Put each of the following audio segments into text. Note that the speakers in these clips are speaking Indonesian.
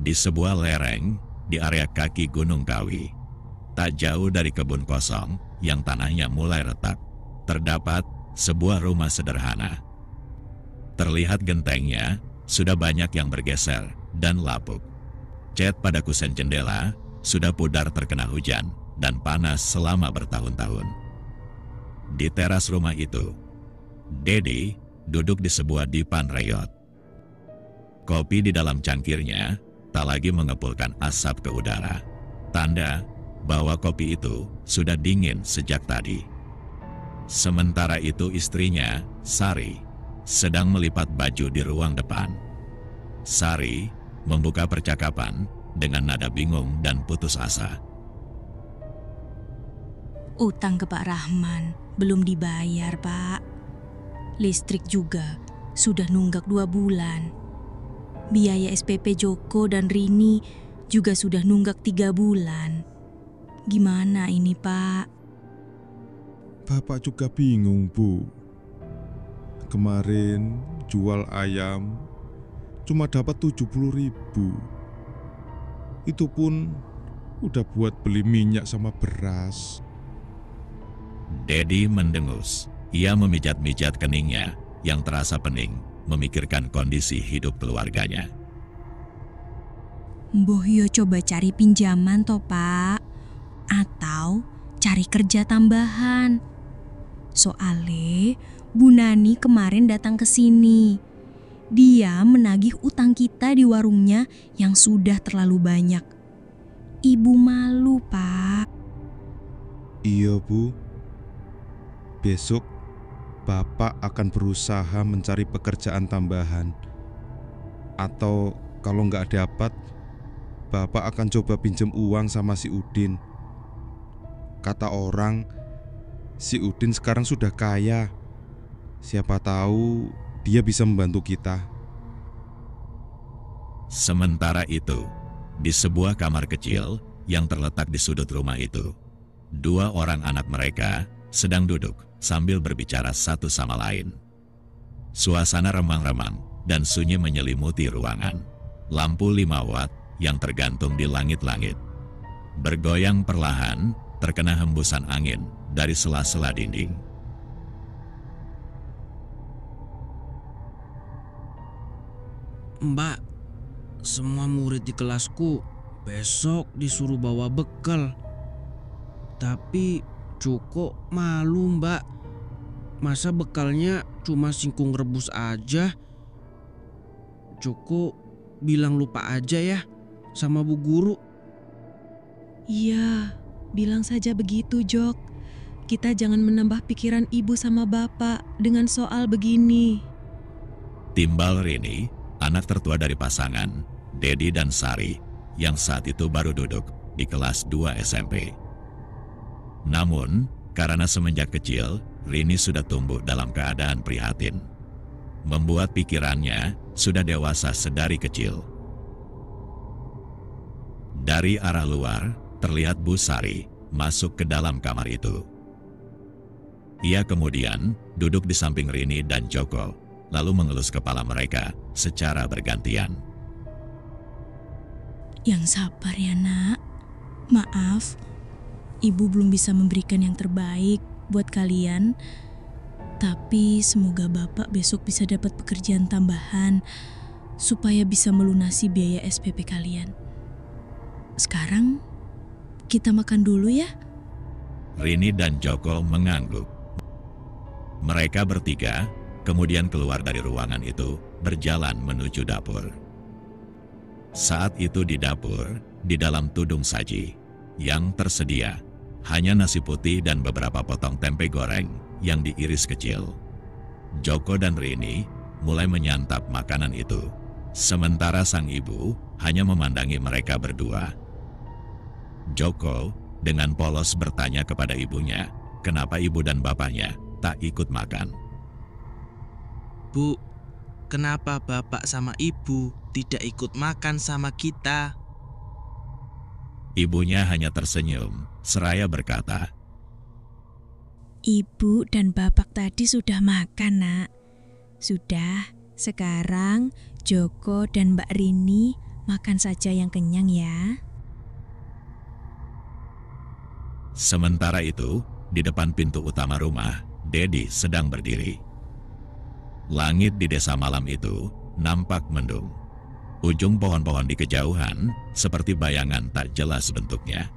Di sebuah lereng di area kaki Gunung Kawi, tak jauh dari kebun kosong yang tanahnya mulai retak, terdapat sebuah rumah sederhana. Terlihat gentengnya sudah banyak yang bergeser dan lapuk. Cat pada kusen jendela sudah pudar terkena hujan dan panas selama bertahun-tahun. Di teras rumah itu, Dedi duduk di sebuah dipan reyot. Kopi di dalam cangkirnya tak lagi mengepulkan asap ke udara, tanda bahwa kopi itu sudah dingin sejak tadi. Sementara itu istrinya, Sari, sedang melipat baju di ruang depan. Sari membuka percakapan dengan nada bingung dan putus asa. Utang ke Pak Rahman belum dibayar, Pak. Listrik juga sudah nunggak 2 bulan. Biaya SPP Joko dan Rini juga sudah nunggak 3 bulan. Gimana ini, Pak? Bapak juga bingung, Bu. Kemarin jual ayam cuma dapat 70.000. Itu pun udah buat beli minyak sama beras. Dedi mendengus. Ia memijat-mijat keningnya yang terasa pening, memikirkan kondisi hidup keluarganya. Mbah yo coba cari pinjaman toh, Pak. Atau cari kerja tambahan. Soale Bu Nani kemarin datang ke sini. Dia menagih utang kita di warungnya yang sudah terlalu banyak. Ibu malu, Pak. Iya, Bu. Besok Bapak akan berusaha mencari pekerjaan tambahan. Atau kalau nggak dapat, Bapak akan coba pinjam uang sama si Udin. Kata orang, si Udin sekarang sudah kaya. Siapa tahu dia bisa membantu kita. Sementara itu, di sebuah kamar kecil yang terletak di sudut rumah itu, 2 orang anak mereka sedang duduk sambil berbicara satu sama lain. Suasana remang-remang dan sunyi menyelimuti ruangan. Lampu 5 watt yang tergantung di langit-langit bergoyang perlahan terkena hembusan angin dari sela-sela dinding. Mbak, semua murid di kelasku besok disuruh bawa bekal. Tapi Joko malu, Mbak. Masa bekalnya cuma singkong rebus aja? Joko bilang lupa aja ya sama Bu Guru. Iya, bilang saja begitu, Jok. Kita jangan menambah pikiran ibu sama bapak dengan soal begini. Timbal Rini, anak tertua dari pasangan, Dedi dan Sari, yang saat itu baru duduk di kelas 2 SMP. Namun, karena semenjak kecil, Rini sudah tumbuh dalam keadaan prihatin. Membuat pikirannya sudah dewasa sedari kecil. Dari arah luar, terlihat Bu Sari masuk ke dalam kamar itu. Ia kemudian duduk di samping Rini dan Joko, lalu mengelus kepala mereka secara bergantian. Yang sabar ya, Nak. Maaf, Ibu belum bisa memberikan yang terbaik buat kalian. Tapi semoga Bapak besok bisa dapat pekerjaan tambahan supaya bisa melunasi biaya SPP kalian. Sekarang kita makan dulu ya. Rini dan Joko mengangguk. Mereka bertiga kemudian keluar dari ruangan itu, berjalan menuju dapur. Saat itu di dapur, di dalam tudung saji, yang tersedia hanya nasi putih dan beberapa potong tempe goreng yang diiris kecil. Joko dan Rini mulai menyantap makanan itu, sementara sang ibu hanya memandangi mereka berdua. Joko dengan polos bertanya kepada ibunya, kenapa ibu dan bapaknya tak ikut makan. Bu, kenapa bapak sama ibu tidak ikut makan sama kita? Ibunya hanya tersenyum, seraya berkata, Ibu dan Bapak tadi sudah makan, Nak. Sudah, sekarang Joko dan Mbak Rini Makan saja yang kenyang ya. Sementara itu, di depan pintu utama rumah, Dedi sedang berdiri. Langit di desa malam itu nampak mendung. Ujung pohon-pohon di kejauhan seperti bayangan tak jelas bentuknya.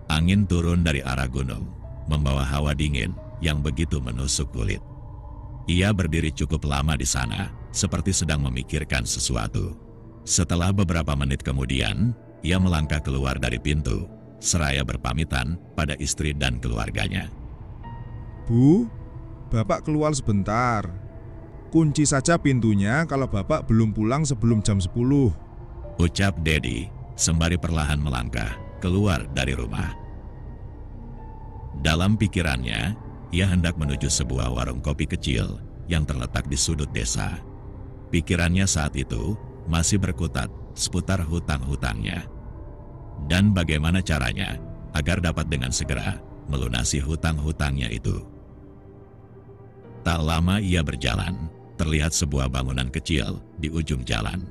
Angin turun dari arah gunung, membawa hawa dingin yang begitu menusuk kulit. Ia berdiri cukup lama di sana, seperti sedang memikirkan sesuatu. Setelah beberapa menit kemudian, ia melangkah keluar dari pintu, seraya berpamitan pada istri dan keluarganya. Bu, Bapak keluar sebentar. Kunci saja pintunya kalau Bapak belum pulang sebelum jam 10. Ucap Dedi sembari perlahan melangkah keluar dari rumah. Dalam pikirannya, ia hendak menuju sebuah warung kopi kecil yang terletak di sudut desa. Pikirannya saat itu masih berkutat seputar hutang-hutangnya. Dan bagaimana caranya agar dapat dengan segera melunasi hutang-hutangnya itu. Tak lama ia berjalan, terlihat sebuah bangunan kecil di ujung jalan.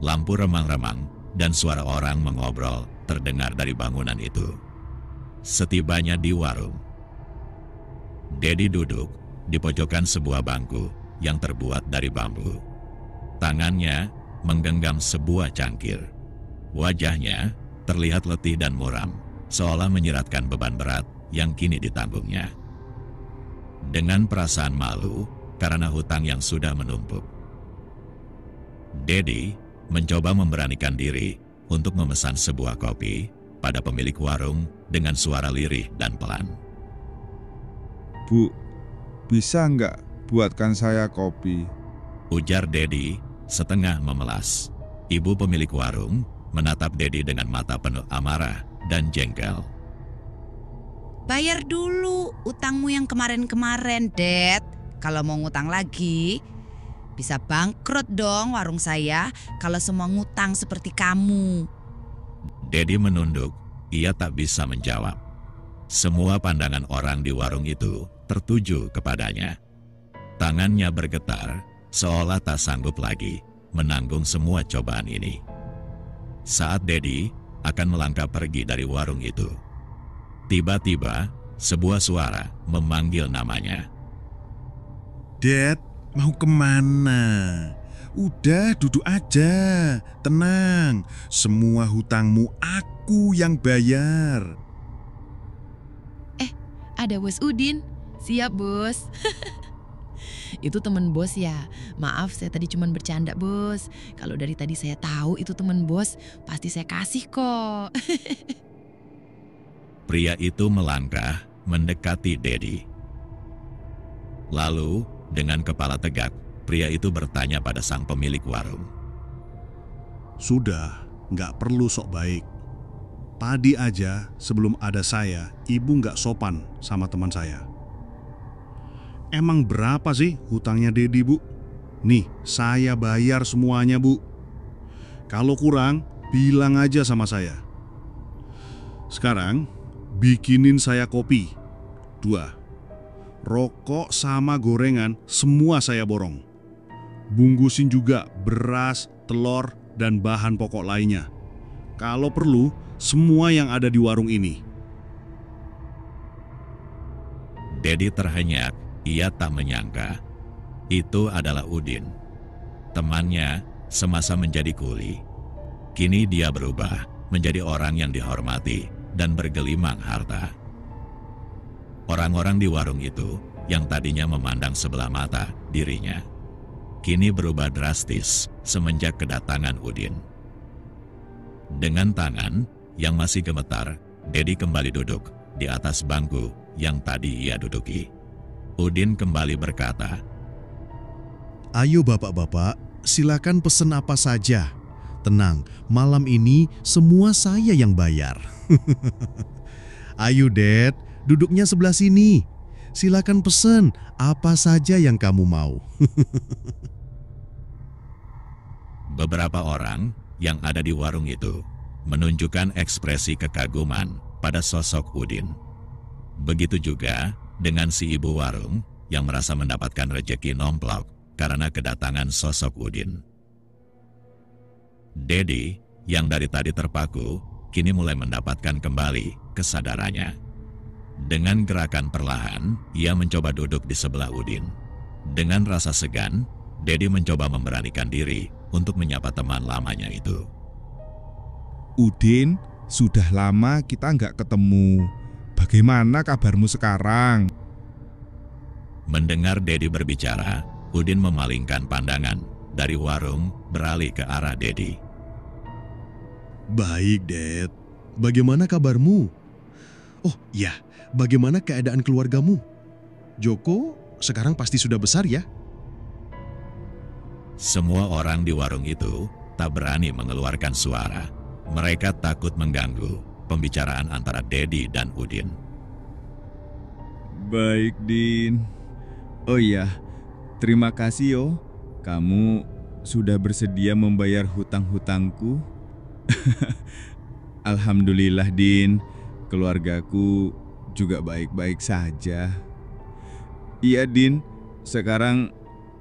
Lampu remang-remang dan suara orang mengobrol terdengar dari bangunan itu. Setibanya di warung, Dedi duduk di pojokan sebuah bangku yang terbuat dari bambu. Tangannya menggenggam sebuah cangkir. Wajahnya terlihat letih dan muram, seolah menyiratkan beban berat yang kini ditanggungnya. Dengan perasaan malu karena hutang yang sudah menumpuk, Dedi mencoba memberanikan diri untuk memesan sebuah kopi pada pemilik warung dengan suara lirih dan pelan. Bu, bisa nggak buatkan saya kopi? Ujar Dedi setengah memelas. Ibu pemilik warung menatap Dedi dengan mata penuh amarah dan jengkel. Bayar dulu utangmu yang kemarin-kemarin, Dad. Kalau mau ngutang lagi, bisa bangkrut dong warung saya kalau semua ngutang seperti kamu. Dedi menunduk, ia tak bisa menjawab. Semua pandangan orang di warung itu tertuju kepadanya. Tangannya bergetar, seolah tak sanggup lagi menanggung semua cobaan ini. Saat Dedi akan melangkah pergi dari warung itu, tiba-tiba sebuah suara memanggil namanya. Dad, mau kemana? Udah duduk aja, tenang. Semua hutangmu aku yang bayar. Ada Bos Udin. Siap, Bos. Itu temen Bos ya. Maaf, saya tadi cuma bercanda, Bos. Kalau dari tadi saya tahu itu temen Bos, pasti saya kasih kok. Pria itu melangkah mendekati Dedi. Lalu, dengan kepala tegak, pria itu bertanya pada sang pemilik warung. Sudah, nggak perlu sok baik. Tadi aja sebelum ada saya, ibu nggak sopan sama teman saya. Emang berapa sih hutangnya Dedi, Bu? Nih, saya bayar semuanya, Bu. Kalau kurang, bilang aja sama saya. Sekarang, bikinin saya kopi 2. Rokok sama gorengan semua saya borong. Bungkusin juga beras, telur, dan bahan pokok lainnya. Kalau perlu, semua yang ada di warung ini. Dedi terhenyak, ia tak menyangka itu adalah Udin. Temannya semasa menjadi kuli. Kini dia berubah menjadi orang yang dihormati dan bergelimang harta. Orang-orang di warung itu yang tadinya memandang sebelah mata dirinya, kini berubah drastis semenjak kedatangan Udin. Dengan tangan yang masih gemetar, Dedi kembali duduk di atas bangku yang tadi ia duduki. Udin kembali berkata, "Ayo bapak-bapak, silakan pesen apa saja. Tenang, malam ini semua saya yang bayar." "Ayo Dad, duduknya sebelah sini. Silakan pesen apa saja yang kamu mau." Beberapa orang yang ada di warung itu menunjukkan ekspresi kekaguman pada sosok Udin. Begitu juga dengan si ibu warung yang merasa mendapatkan rejeki nomplok karena kedatangan sosok Udin. Dedi, yang dari tadi terpaku, kini mulai mendapatkan kembali kesadarannya. Dengan gerakan perlahan, ia mencoba duduk di sebelah Udin. Dengan rasa segan, Dedi mencoba memberanikan diri untuk menyapa teman lamanya itu. Udin, sudah lama kita nggak ketemu. Bagaimana kabarmu sekarang? Mendengar Dedi berbicara, Udin memalingkan pandangan dari warung beralih ke arah Dedi. Baik, Ded. Bagaimana kabarmu? Oh iya, bagaimana keadaan keluargamu? Joko sekarang pasti sudah besar ya? Semua orang di warung itu tak berani mengeluarkan suara. Mereka takut mengganggu pembicaraan antara Dedi dan Udin. Baik, Din. Oh iya, terima kasih yo. Kamu sudah bersedia membayar hutang-hutangku. Alhamdulillah, Din. Keluargaku juga baik-baik saja. Iya, Din. Sekarang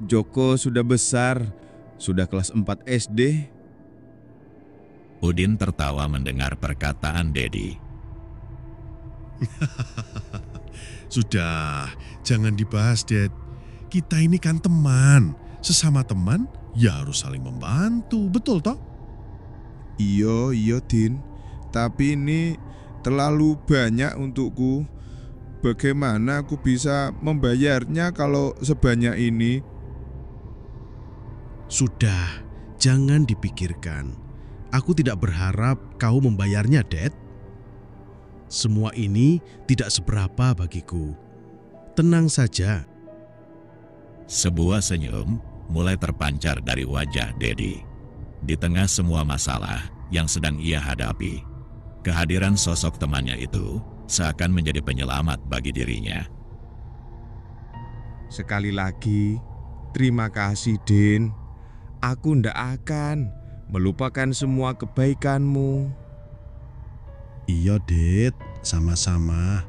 Joko sudah besar, sudah kelas 4 SD. Udin tertawa mendengar perkataan Dedi. Sudah, jangan dibahas, Ded. Kita ini kan teman. Sesama teman, ya harus saling membantu, betul toh? Iya, Din. Tapi ini terlalu banyak untukku. Bagaimana aku bisa membayarnya kalau sebanyak ini? Sudah, jangan dipikirkan. Aku tidak berharap kau membayarnya, Ded. Semua ini tidak seberapa bagiku. Tenang saja. Sebuah senyum mulai terpancar dari wajah Dedi. Di tengah semua masalah yang sedang ia hadapi, kehadiran sosok temannya itu seakan menjadi penyelamat bagi dirinya. Sekali lagi, terima kasih, Din. Aku ndak akan melupakan semua kebaikanmu. Iya, Ded, sama-sama.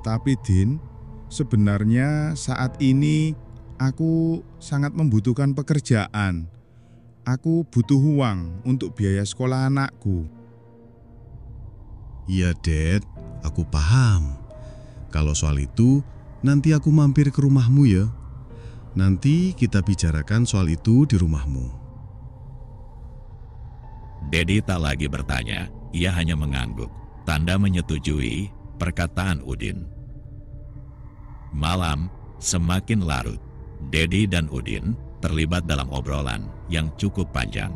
Tapi, Din, sebenarnya saat ini aku sangat membutuhkan pekerjaan. Aku butuh uang untuk biaya sekolah anakku. Iya, Ded, aku paham. Kalau soal itu, nanti aku mampir ke rumahmu ya. Nanti kita bicarakan soal itu di rumahmu. Dedi tak lagi bertanya, ia hanya mengangguk, tanda menyetujui perkataan Udin. Malam semakin larut. Dedi dan Udin terlibat dalam obrolan yang cukup panjang.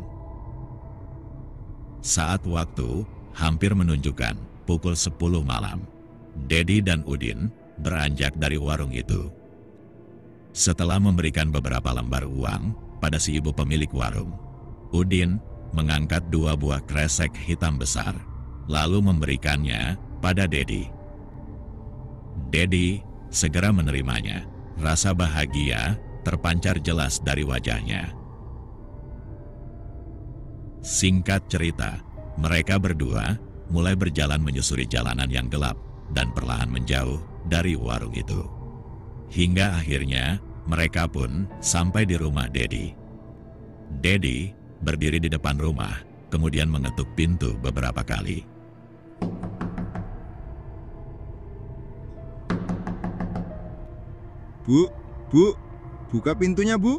Saat waktu hampir menunjukkan pukul 10 malam. Dedi dan Udin beranjak dari warung itu. Setelah memberikan beberapa lembar uang pada si ibu pemilik warung, Udin mengangkat 2 buah kresek hitam besar, lalu memberikannya pada Dedi. Dedi segera menerimanya. Rasa bahagia terpancar jelas dari wajahnya. Singkat cerita, mereka berdua mulai berjalan menyusuri jalanan yang gelap dan perlahan menjauh dari warung itu. Hingga akhirnya mereka pun sampai di rumah Dedi. Dedi berdiri di depan rumah, kemudian mengetuk pintu beberapa kali. Bu, buka pintunya, Bu.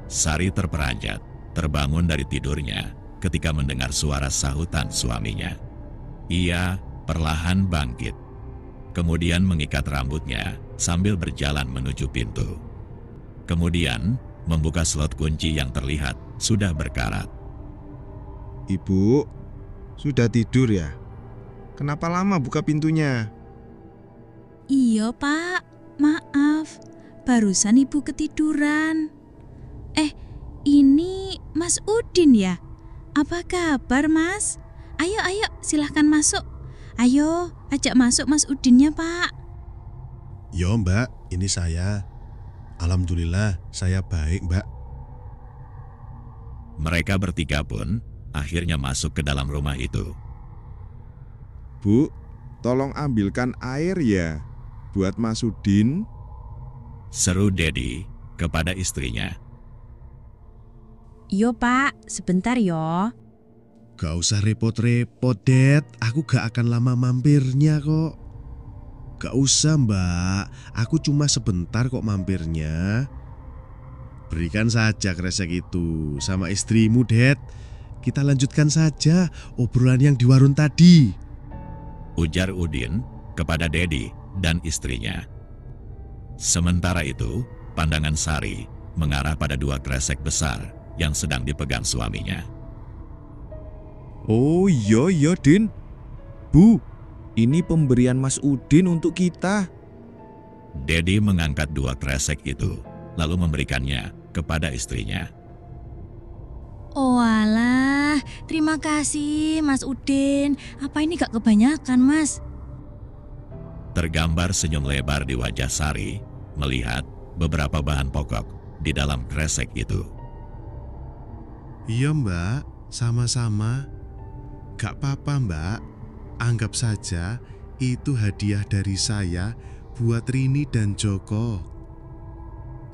Sari terperanjat, terbangun dari tidurnya ketika mendengar suara sahutan suaminya. Ia perlahan bangkit, kemudian mengikat rambutnya sambil berjalan menuju pintu. Kemudian membuka slot kunci yang terlihat sudah berkarat. Ibu, sudah tidur ya? Kenapa lama buka pintunya? Iya, Pak. Maaf, barusan ibu ketiduran. Ini Mas Udin ya? Apa kabar, Mas? Ayo, silahkan masuk. Ayo, ajak masuk Mas Udinnya, Pak. Yo, Mbak, ini saya. Alhamdulillah, saya baik, Mbak. Mereka bertiga pun akhirnya masuk ke dalam rumah itu. Bu, tolong ambilkan air ya buat Mas Udin. Seru Dedi kepada istrinya. Yo Pak, sebentar yo. Gak usah repot-repot, Det. Aku gak akan lama mampirnya kok. Gak usah, Mbak. Aku cuma sebentar kok mampirnya. Berikan saja kresek itu sama istrimu, Det. Kita lanjutkan saja obrolan yang di warung tadi. Ujar Udin kepada Dedi dan istrinya. Sementara itu, pandangan Sari mengarah pada 2 kresek besar yang sedang dipegang suaminya. Oh iya Din. Bu, ini pemberian Mas Udin untuk kita. Dedi mengangkat 2 kresek itu, lalu memberikannya kepada istrinya. Oh alah, terima kasih Mas Udin. Apa ini gak kebanyakan Mas? Tergambar senyum lebar di wajah Sari melihat beberapa bahan pokok di dalam kresek itu. Iya, Mbak. Sama-sama. Gak apa-apa, Mbak. Anggap saja itu hadiah dari saya buat Rini dan Joko.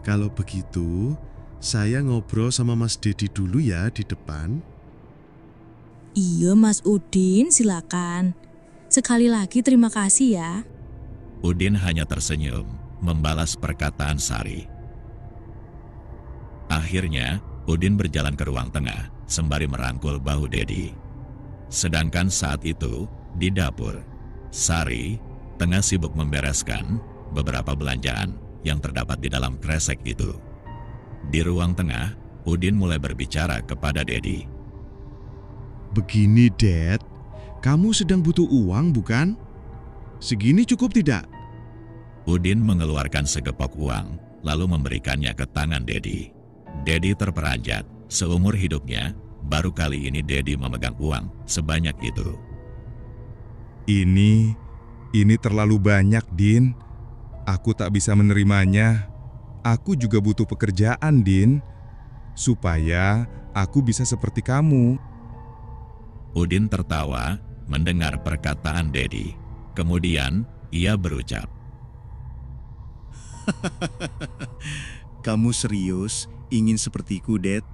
Kalau begitu, saya ngobrol sama Mas Dedi dulu ya di depan. Iya Mas Udin, silakan. Sekali lagi terima kasih ya. Udin hanya tersenyum membalas perkataan Sari. Akhirnya, Udin berjalan ke ruang tengah sembari merangkul bahu Dedi. Sedangkan saat itu, di dapur, Sari tengah sibuk membereskan beberapa belanjaan yang terdapat di dalam kresek itu. Di ruang tengah, Udin mulai berbicara kepada Dedi. Begini, Det. Kamu sedang butuh uang, bukan? Segini cukup tidak? Udin mengeluarkan segepok uang, lalu memberikannya ke tangan Dedi. Dedi terperanjat. Seumur hidupnya, baru kali ini Dedi memegang uang sebanyak itu. Ini terlalu banyak, Din. Aku tak bisa menerimanya. Aku juga butuh pekerjaan, Din. Supaya aku bisa seperti kamu. Udin tertawa mendengar perkataan Dedi. Kemudian ia berucap. Kamu serius ingin sepertiku, Det?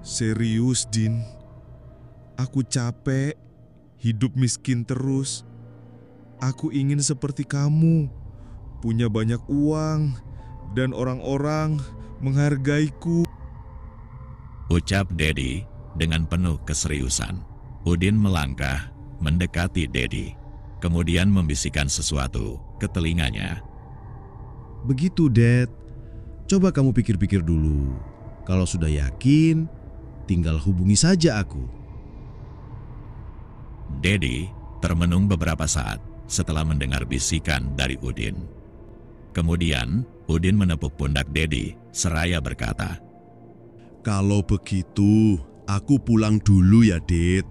Serius, Din. Aku capek hidup miskin terus. Aku ingin seperti kamu, punya banyak uang, dan orang-orang menghargaiku. Ucap Dedi dengan penuh keseriusan. Udin melangkah mendekati Dedi, kemudian membisikkan sesuatu ke telinganya. Begitu, Det. Coba kamu pikir-pikir dulu. Kalau sudah yakin, tinggal hubungi saja aku. Dedi termenung beberapa saat setelah mendengar bisikan dari Udin. Kemudian, Udin menepuk pundak Dedi seraya berkata, Kalau begitu, aku pulang dulu ya, Det.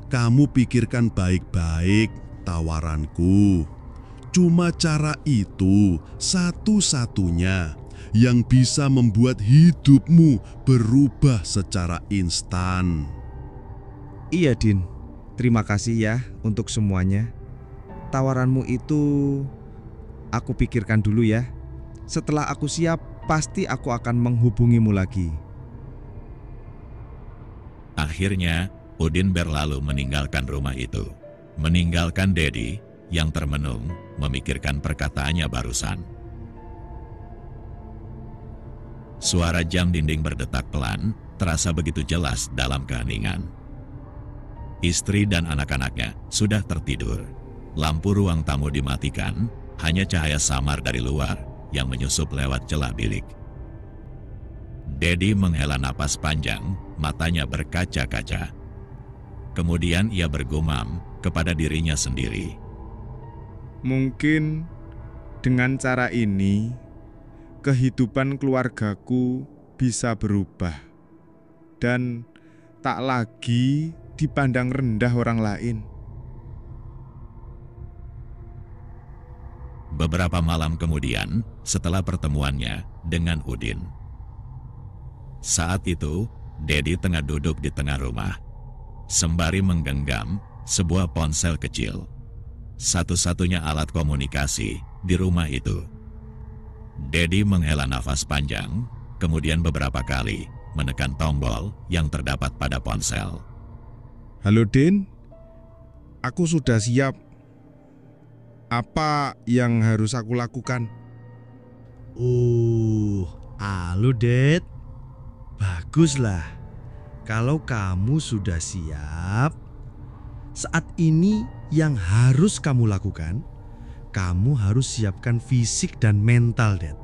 Kamu pikirkan baik-baik tawaranku. Cuma cara itu satu-satunya yang bisa membuat hidupmu berubah secara instan. Iya, Din. Terima kasih ya untuk semuanya. Tawaranmu itu aku pikirkan dulu ya. Setelah aku siap, pasti aku akan menghubungimu lagi. Akhirnya, Udin berlalu meninggalkan rumah itu. Meninggalkan Dedi yang termenung memikirkan perkataannya barusan. Suara jam dinding berdetak pelan terasa begitu jelas dalam keheningan. Istri dan anak-anaknya sudah tertidur. Lampu ruang tamu dimatikan, hanya cahaya samar dari luar yang menyusup lewat celah bilik. Dedi menghela napas panjang, matanya berkaca-kaca. Kemudian ia bergumam kepada dirinya sendiri. Mungkin dengan cara ini, kehidupan keluargaku bisa berubah dan tak lagi dipandang rendah orang lain. Beberapa malam kemudian, setelah pertemuannya dengan Udin. Saat itu, Dedi tengah duduk di tengah rumah, sembari menggenggam sebuah ponsel kecil. Satu-satunya alat komunikasi di rumah itu. Dedi menghela nafas panjang, kemudian beberapa kali menekan tombol yang terdapat pada ponsel. Halo Din, aku sudah siap. Apa yang harus aku lakukan? Halo Det. Baguslah. Kalau kamu sudah siap, saat ini yang harus kamu lakukan, kamu harus siapkan fisik dan mental, Det.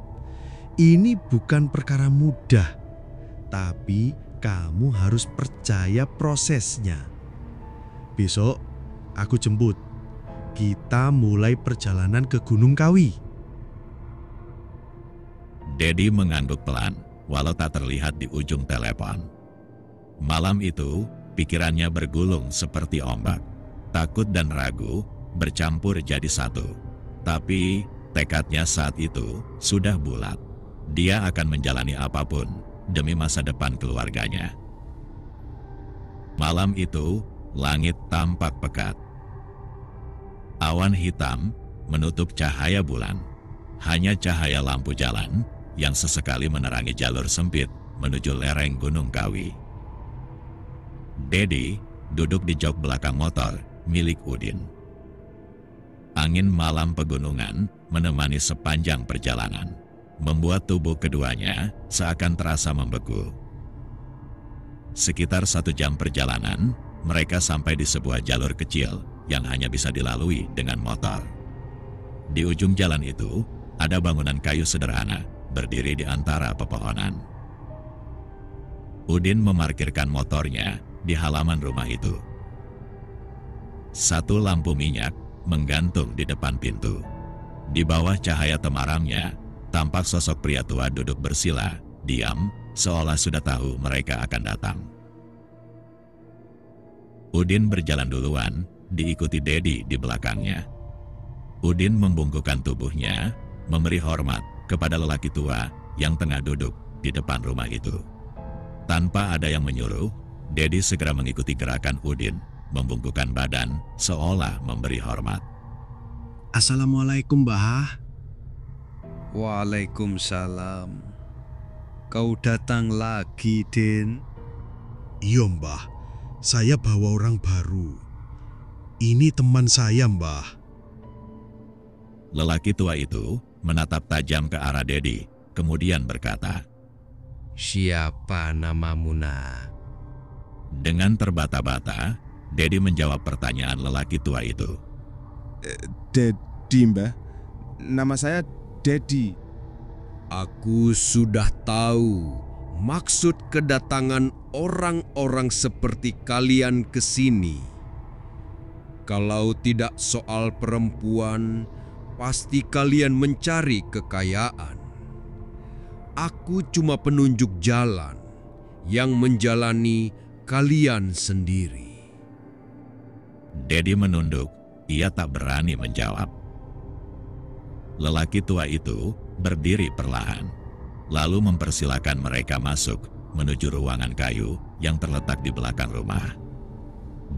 Ini bukan perkara mudah, tapi kamu harus percaya prosesnya. Besok aku jemput. Kita mulai perjalanan ke Gunung Kawi. Dedi mengangguk pelan, walau tak terlihat di ujung telepon. Malam itu, pikirannya bergulung seperti ombak. Takut dan ragu bercampur jadi satu. Tapi tekadnya saat itu sudah bulat. Dia akan menjalani apapun demi masa depan keluarganya. Malam itu, langit tampak pekat. Awan hitam menutup cahaya bulan. Hanya cahaya lampu jalan yang sesekali menerangi jalur sempit menuju lereng Gunung Kawi. Dedi duduk di jok belakang motor milik Udin. Angin malam pegunungan menemani sepanjang perjalanan, membuat tubuh keduanya seakan terasa membeku. Sekitar 1 jam perjalanan, mereka sampai di sebuah jalur kecil yang hanya bisa dilalui dengan motor. Di ujung jalan itu, ada bangunan kayu sederhana berdiri di antara pepohonan. Udin memarkirkan motornya di halaman rumah itu. Satu lampu minyak menggantung di depan pintu. Di bawah cahaya temaramnya, tampak sosok pria tua duduk bersila, diam, seolah sudah tahu mereka akan datang. Udin berjalan duluan, diikuti Dedi di belakangnya. Udin membungkukkan tubuhnya, memberi hormat kepada lelaki tua yang tengah duduk di depan rumah itu. Tanpa ada yang menyuruh, Dedi segera mengikuti gerakan Udin, membungkukkan badan seolah memberi hormat. Assalamualaikum, Mbah. Waalaikumsalam. Kau datang lagi, Din? Iya, Mbah. Saya bawa orang baru. Ini teman saya, Mbah. Lelaki tua itu menatap tajam ke arah Dedi, kemudian berkata, Siapa namamu, Nak? Dengan terbata-bata, Dedi menjawab pertanyaan lelaki tua itu. Dedi, Mbah. Nama saya Dedi. Aku sudah tahu maksud kedatangan orang-orang seperti kalian ke sini. Kalau tidak soal perempuan, pasti kalian mencari kekayaan. Aku cuma penunjuk jalan yang menjalani kalian sendiri. Dedi menunduk, ia tak berani menjawab. Lelaki tua itu berdiri perlahan, lalu mempersilakan mereka masuk menuju ruangan kayu yang terletak di belakang rumah.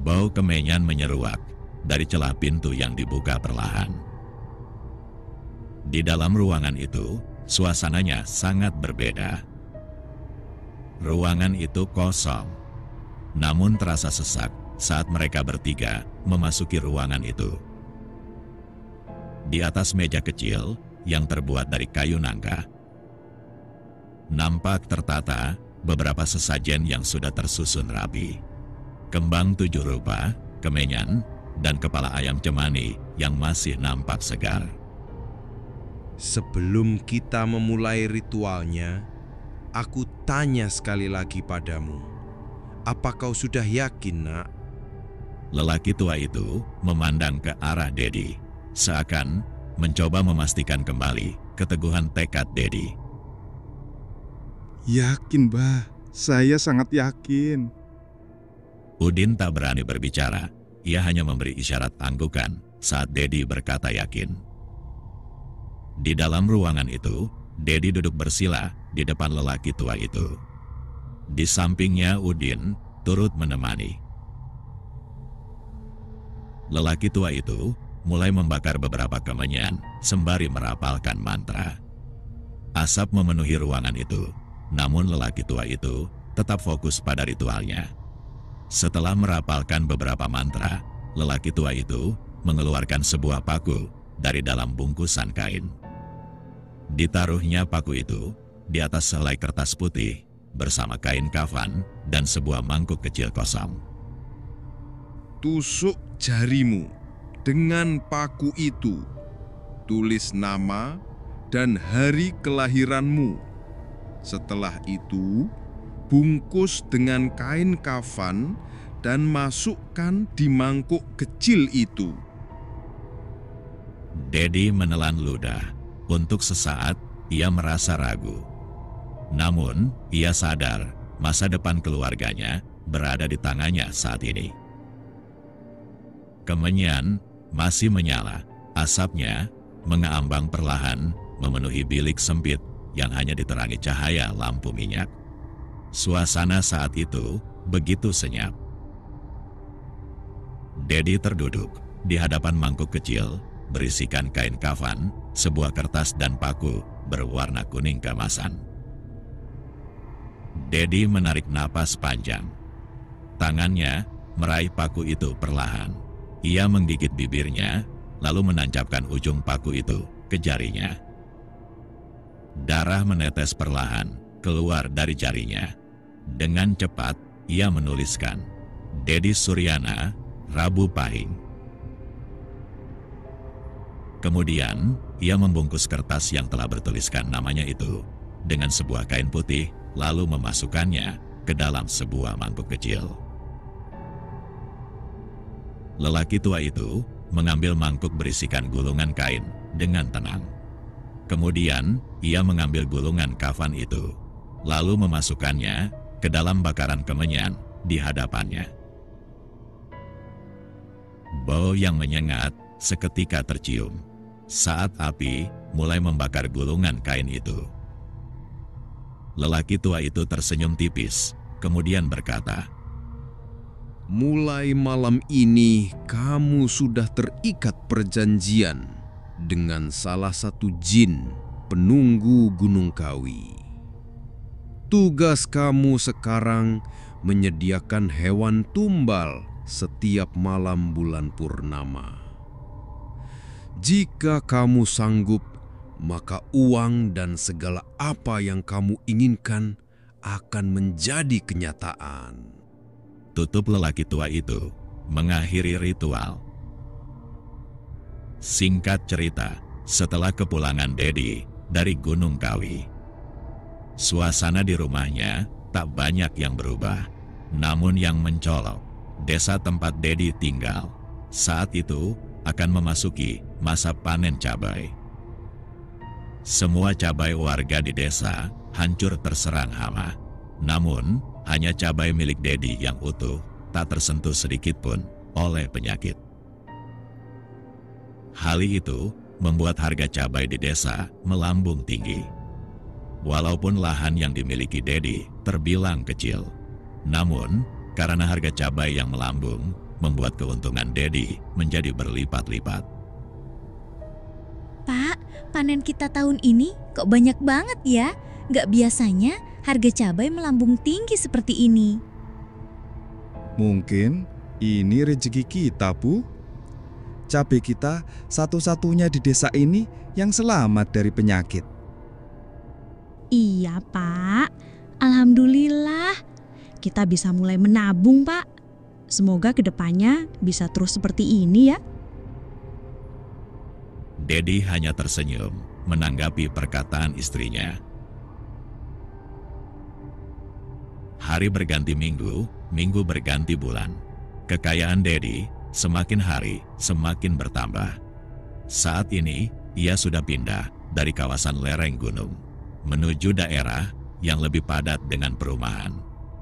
Bau kemenyan menyeruak dari celah pintu yang dibuka perlahan. Di dalam ruangan itu, suasananya sangat berbeda. Ruangan itu kosong, namun terasa sesak saat mereka bertiga memasuki ruangan itu. Di atas meja kecil yang terbuat dari kayu nangka, nampak tertata beberapa sesajen yang sudah tersusun rapi. Kembang 7 rupa, kemenyan, dan kepala ayam cemani yang masih nampak segar. Sebelum kita memulai ritualnya, aku tanya sekali lagi padamu. Apa kau sudah yakin, Nak? Lelaki tua itu memandang ke arah Dedi, seakan mencoba memastikan kembali keteguhan tekad Dedi. Yakin, Mbah. Saya sangat yakin. Udin tak berani berbicara, ia hanya memberi isyarat anggukan saat Dedi berkata yakin. Di dalam ruangan itu, Dedi duduk bersila di depan lelaki tua itu. Di sampingnya Udin turut menemani. Lelaki tua itu mulai membakar beberapa kemenyan sembari merapalkan mantra. Asap memenuhi ruangan itu, namun lelaki tua itu tetap fokus pada ritualnya. Setelah merapalkan beberapa mantra, lelaki tua itu mengeluarkan sebuah paku dari dalam bungkusan kain. Ditaruhnya paku itu di atas selai kertas putih bersama kain kafan dan sebuah mangkuk kecil kosong. Tusuk jarimu dengan paku itu. Tulis nama dan hari kelahiranmu. Setelah itu, bungkus dengan kain kafan dan masukkan di mangkuk kecil itu. Dedi menelan ludah. Untuk sesaat, ia merasa ragu. Namun, ia sadar masa depan keluarganya berada di tangannya saat ini. Kemenyan masih menyala. Asapnya mengambang perlahan memenuhi bilik sempit yang hanya diterangi cahaya lampu minyak. Suasana saat itu begitu senyap. Dedi terduduk di hadapan mangkuk kecil berisikan kain kafan, sebuah kertas dan paku berwarna kuning keemasan. Dedi menarik napas panjang. Tangannya meraih paku itu perlahan. Ia menggigit bibirnya, lalu menancapkan ujung paku itu ke jarinya. Darah menetes perlahan keluar dari jarinya. Dengan cepat, ia menuliskan, Dedi Suryana, Rabu Pahing. Kemudian, ia membungkus kertas yang telah bertuliskan namanya itu dengan sebuah kain putih, lalu memasukkannya ke dalam sebuah mangkuk kecil. Lelaki tua itu mengambil mangkuk berisikan gulungan kain dengan tenang. Kemudian, ia mengambil gulungan kafan itu, lalu memasukkannya ke dalam bakaran kemenyan di hadapannya. Bau yang menyengat seketika tercium saat api mulai membakar gulungan kain itu. Lelaki tua itu tersenyum tipis, kemudian berkata, Mulai malam ini kamu sudah terikat perjanjian dengan salah satu jin penunggu Gunung Kawi. Tugas kamu sekarang menyediakan hewan tumbal setiap malam bulan purnama. Jika kamu sanggup, maka uang dan segala apa yang kamu inginkan akan menjadi kenyataan. Tutup lelaki tua itu mengakhiri ritual. Singkat cerita, setelah kepulangan Dedi dari Gunung Kawi, suasana di rumahnya tak banyak yang berubah. Namun yang mencolok, desa tempat Dedi tinggal saat itu akan memasuki masa panen cabai. Semua cabai warga di desa hancur terserang hama. Namun, hanya cabai milik Dedi yang utuh tak tersentuh sedikit pun oleh penyakit. Hal itu membuat harga cabai di desa melambung tinggi. Walaupun lahan yang dimiliki Dedi terbilang kecil, namun karena harga cabai yang melambung membuat keuntungan Dedi menjadi berlipat-lipat. Pak, panen kita tahun ini kok banyak banget ya? Gak biasanya harga cabai melambung tinggi seperti ini. Mungkin ini rezeki kita, Bu. Cabai kita satu-satunya di desa ini yang selamat dari penyakit. Iya, Pak. Alhamdulillah. Kita bisa mulai menabung, Pak. Semoga kedepannya bisa terus seperti ini ya. Dedi hanya tersenyum menanggapi perkataan istrinya. Hari berganti minggu, minggu berganti bulan. Kekayaan Dedi semakin hari semakin bertambah. Saat ini, ia sudah pindah dari kawasan lereng gunung menuju daerah yang lebih padat dengan perumahan.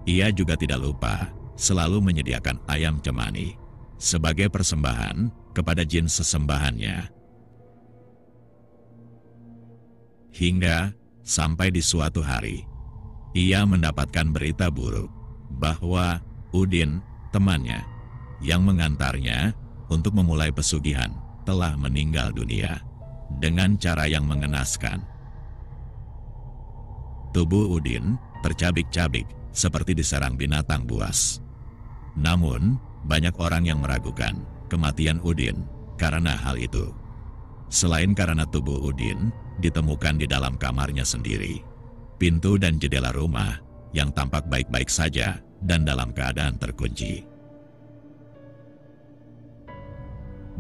Ia juga tidak lupa selalu menyediakan ayam cemani sebagai persembahan kepada jin sesembahannya. Hingga sampai di suatu hari, ia mendapatkan berita buruk bahwa Udin, temannya, yang mengantarnya untuk memulai pesugihan, telah meninggal dunia dengan cara yang mengenaskan. Tubuh Udin tercabik-cabik seperti diserang binatang buas. Namun, banyak orang yang meragukan kematian Udin karena hal itu. Selain karena tubuh Udin ditemukan di dalam kamarnya sendiri, pintu dan jendela rumah yang tampak baik-baik saja dan dalam keadaan terkunci.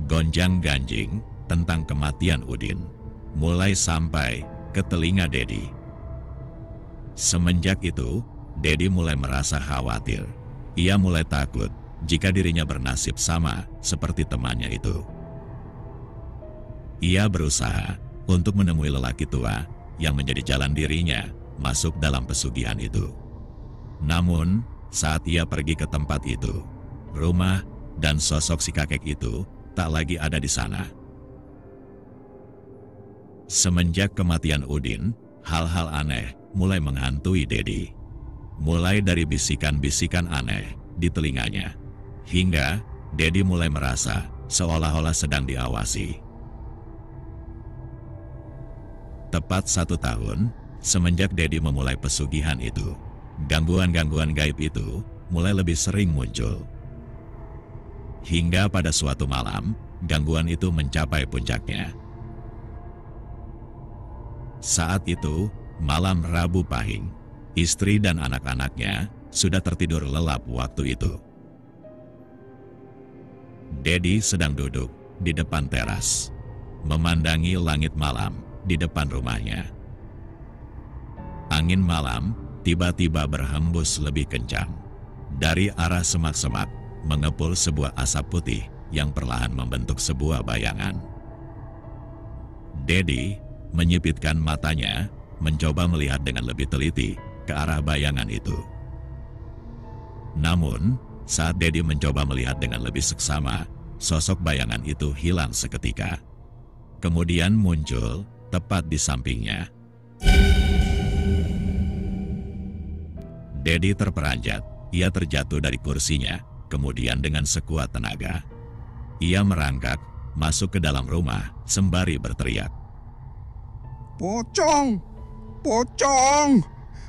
Gonjang-ganjing tentang kematian Udin mulai sampai ke telinga Dedi. Semenjak itu, Dedi mulai merasa khawatir. Ia mulai takut jika dirinya bernasib sama seperti temannya itu. Ia berusaha untuk menemui lelaki tua yang menjadi jalan dirinya masuk dalam pesugihan itu. Namun, saat ia pergi ke tempat itu, rumah dan sosok si kakek itu tak lagi ada di sana. Semenjak kematian Udin, hal-hal aneh mulai menghantui Dedi. Mulai dari bisikan-bisikan aneh di telinganya, hingga Dedi mulai merasa seolah-olah sedang diawasi. Tepat 1 tahun semenjak Dedi memulai pesugihan itu, gangguan-gangguan gaib itu mulai lebih sering muncul. Hingga pada suatu malam, gangguan itu mencapai puncaknya. Saat itu, malam Rabu Pahing, istri dan anak-anaknya sudah tertidur lelap waktu itu. Dedi sedang duduk di depan teras, memandangi langit malam di depan rumahnya. Angin malam tiba-tiba berhembus lebih kencang. Dari arah semak-semak mengepul sebuah asap putih yang perlahan membentuk sebuah bayangan. Dedi menyipitkan matanya, mencoba melihat dengan lebih teliti ke arah bayangan itu. Namun, saat Dedi mencoba melihat dengan lebih seksama, sosok bayangan itu hilang seketika. Kemudian muncul tepat di sampingnya. Dedi terperanjat, ia terjatuh dari kursinya, kemudian dengan sekuat tenaga, ia merangkak masuk ke dalam rumah sembari berteriak. Pocong! Pocong!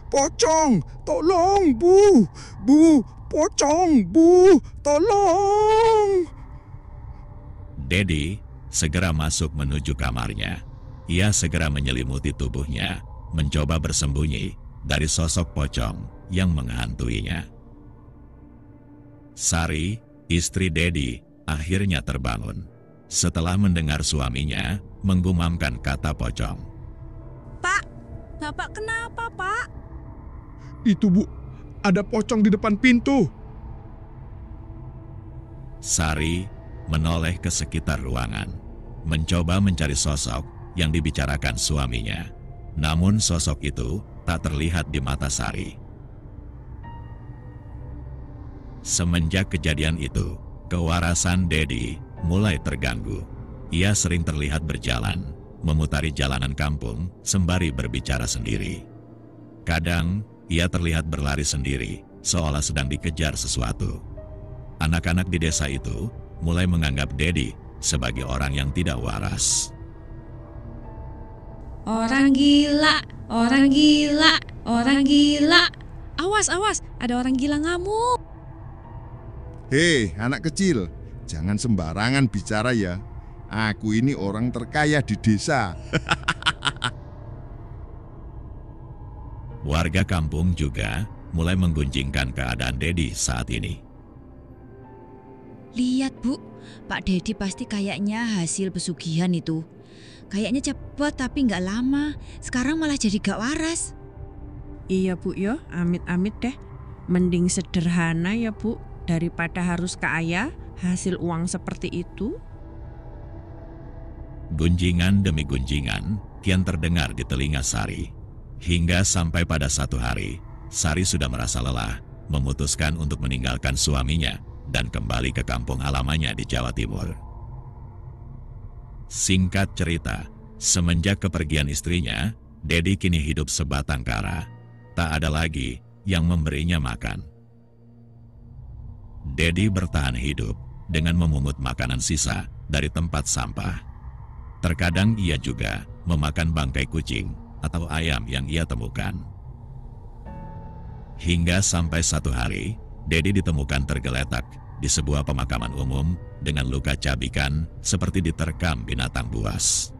Pocong! Tolong, Bu! Bu! Pocong, Bu! Tolong! Dedi segera masuk menuju kamarnya. Ia segera menyelimuti tubuhnya, mencoba bersembunyi dari sosok pocong yang menghantuinya. Sari, istri Dedi, akhirnya terbangun setelah mendengar suaminya menggumamkan kata pocong. Pak, Bapak kenapa, Pak? Itu, Bu, ada pocong di depan pintu. Sari menoleh ke sekitar ruangan, mencoba mencari sosok yang dibicarakan suaminya. Namun sosok itu tak terlihat di mata Sari. Semenjak kejadian itu, kewarasan Dedi mulai terganggu. Ia sering terlihat berjalan, memutari jalanan kampung sembari berbicara sendiri. Kadang, ia terlihat berlari sendiri, seolah sedang dikejar sesuatu. Anak-anak di desa itu mulai menganggap Dedi sebagai orang yang tidak waras. Orang gila, orang gila, orang gila. Awas, awas, ada orang gila ngamuk. Hei, anak kecil, jangan sembarangan bicara ya. Aku ini orang terkaya di desa. Warga kampung juga mulai menggunjingkan keadaan Dedi saat ini. Lihat, Bu, Pak Dedi pasti kayaknya hasil pesugihan itu. Kayaknya cepat tapi nggak lama. Sekarang malah jadi gak waras. Iya, Bu, ya, amit-amit deh. Mending sederhana ya, Bu, daripada harus kaya hasil uang seperti itu. Gunjingan demi gunjingan kian terdengar di telinga Sari. Hingga sampai pada satu hari, Sari sudah merasa lelah, memutuskan untuk meninggalkan suaminya dan kembali ke kampung halamannya di Jawa Timur. Singkat cerita, semenjak kepergian istrinya, Dedi kini hidup sebatang kara. Tak ada lagi yang memberinya makan. Dedi bertahan hidup dengan memungut makanan sisa dari tempat sampah. Terkadang ia juga memakan bangkai kucing atau ayam yang ia temukan. Hingga sampai satu hari, Dedi ditemukan tergeletak di sebuah pemakaman umum dengan luka cabikan seperti diterkam binatang buas.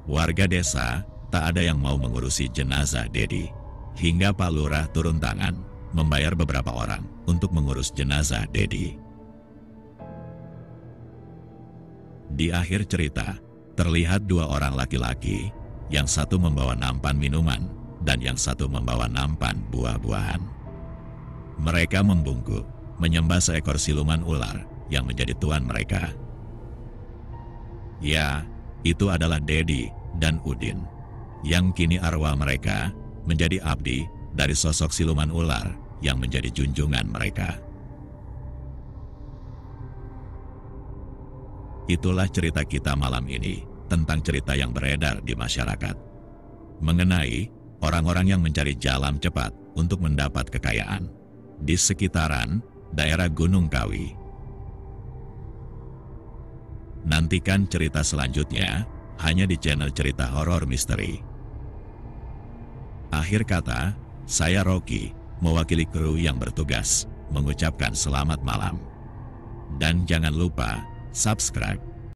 Warga desa tak ada yang mau mengurusi jenazah Dedi, hingga Pak Lurah turun tangan membayar beberapa orang untuk mengurus jenazah Dedi. Di akhir cerita, terlihat dua orang laki-laki, yang satu membawa nampan minuman dan yang satu membawa nampan buah-buahan. Mereka membungkuk, menyembah seekor siluman ular yang menjadi tuan mereka. Ya, itu adalah Dedi dan Udin, yang kini arwah mereka menjadi abdi dari sosok siluman ular yang menjadi junjungan mereka. Itulah cerita kita malam ini tentang cerita yang beredar di masyarakat mengenai orang-orang yang mencari jalan cepat untuk mendapat kekayaan di sekitaran daerah Gunung Kawi. Nantikan cerita selanjutnya hanya di channel Cerita Horor Misteri. Akhir kata, saya Rocky, mewakili kru yang bertugas, mengucapkan selamat malam. Dan jangan lupa subscribe